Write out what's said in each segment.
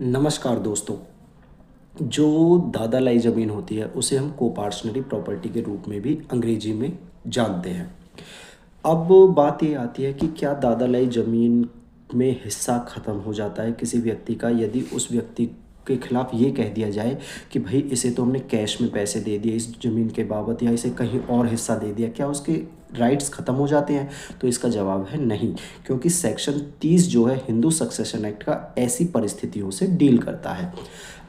नमस्कार दोस्तों। जो दादा-लाई ज़मीन होती है उसे हम कोपार्शनरी प्रॉपर्टी के रूप में भी अंग्रेजी में जानते हैं। अब बात ये आती है कि क्या दादा-लाई ज़मीन में हिस्सा ख़त्म हो जाता है किसी व्यक्ति का यदि उस व्यक्ति के खिलाफ ये कह दिया जाए कि भाई इसे तो हमने कैश में पैसे दे दिए इस ज़मीन के बाबत या इसे कहीं और हिस्सा दे दिया, क्या उसके राइट्स ख़त्म हो जाते हैं? तो इसका जवाब है नहीं, क्योंकि सेक्शन 30 जो है हिंदू सक्सेशन एक्ट का ऐसी परिस्थितियों से डील करता है।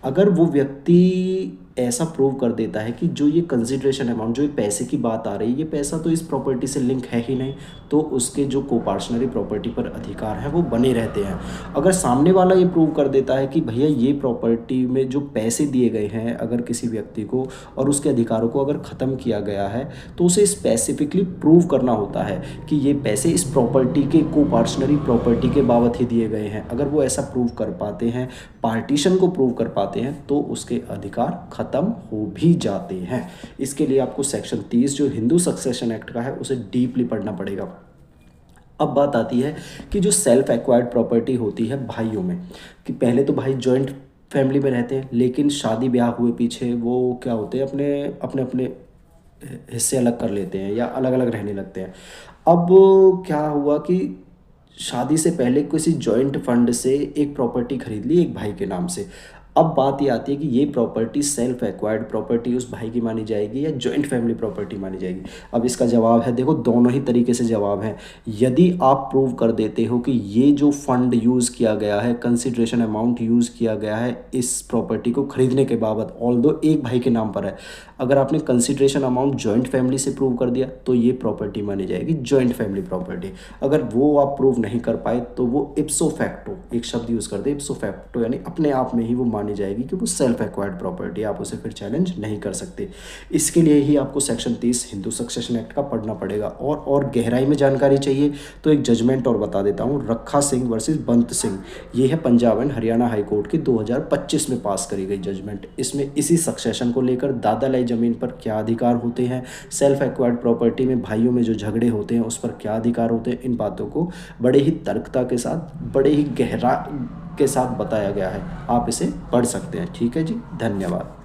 अगर वो व्यक्ति ऐसा प्रूव कर देता है कि जो ये कंसिडरेशन अमाउंट, जो ये पैसे की बात आ रही है, ये पैसा तो इस प्रॉपर्टी से लिंक है ही नहीं, तो उसके जो कोपार्शनरी प्रॉपर्टी पर अधिकार है वो बने रहते हैं। अगर सामने वाला ये प्रूव कर देता है कि भैया ये प्रॉपर्टी में जो पैसे दिए गए हैं अगर किसी व्यक्ति को और उसके अधिकारों को अगर ख़त्म किया गया है, तो उसे स्पेसिफिकली प्रूव करना होता है कि ये पैसे इस प्रॉपर्टी के कोपार्शनरी प्रॉपर्टी के बाबत ही दिए गए हैं। अगर वो ऐसा प्रूव कर पाते हैं, पार्टीशन को प्रूव कर पाते हैं, तो उसके अधिकार ख़त्म हो भी जाते हैं। इसके लिए आपको सेक्शन 30 जो हिंदू सक्सेशन एक्ट का है उसे डीपली पढ़ना पड़ेगा। अब बात आती है कि जो सेल्फ एक्वायर्ड प्रॉपर्टी होती है भाइयों में, कि पहले तो भाई जॉइंट फैमिली में रहते हैं, लेकिन शादी ब्याह हुए पीछे वो क्या होते हैं, अपने अपने अपने हिस्से अलग कर लेते हैं या अलग अलग रहने लगते हैं। अब क्या हुआ कि शादी से पहले किसी जॉइंट फंड से एक प्रॉपर्टी खरीद ली एक भाई के नाम से। अब बात ये आती है कि ये प्रॉपर्टी सेल्फ एक्वायर्ड प्रॉपर्टी उस भाई की मानी जाएगी या जॉइंट फैमिली प्रॉपर्टी मानी जाएगी। अब इसका जवाब है, देखो दोनों ही तरीके से जवाब है। यदि आप प्रूव कर देते हो कि ये जो फंड यूज़ किया गया है, कंसिडरेशन अमाउंट यूज़ किया गया है इस प्रॉपर्टी को खरीदने के बाबत, ऑल्दो एक भाई के नाम पर है, अगर आपने कंसिडरेशन अमाउंट जॉइंट फैमिली से प्रूव कर दिया तो ये प्रॉपर्टी मानी जाएगी जॉइंट फैमिली प्रॉपर्टी। अगर वो आप प्रूव नहीं कर पाए तो वो इप्सो फैक्टो, एक शब्द यूज़ करते हैं इप्सो फैक्टो, यानी अपने आप में ही वो मानी जाएगी कि वो सेल्फ एक्वायर्ड प्रॉपर्टी, आप उसे फिर चैलेंज नहीं कर सकते। इसके लिए ही आपको सेक्शन 30 हिंदू सक्सेशन एक्ट का पढ़ना पड़ेगा। और गहराई में जानकारी चाहिए तो एक जजमेंट और बता देता हूँ, रखा सिंह वर्सेस बंत सिंह, ये है Punjab and Haryana high court की 2025 में पास करी गई जजमेंट। इसमें इसी सक्सेशन को लेकर दादा लाई ज़मीन पर क्या अधिकार होते हैं, सेल्फ एक्वायर्ड प्रॉपर्टी में भाइयों में जो झगड़े होते हैं उस पर क्या अधिकार होते हैं, इन बातों को बड़े ही तर्कता के साथ, बड़े ही गहरा के साथ बताया गया है। आप इसे पढ़ सकते हैं। ठीक है जी, धन्यवाद।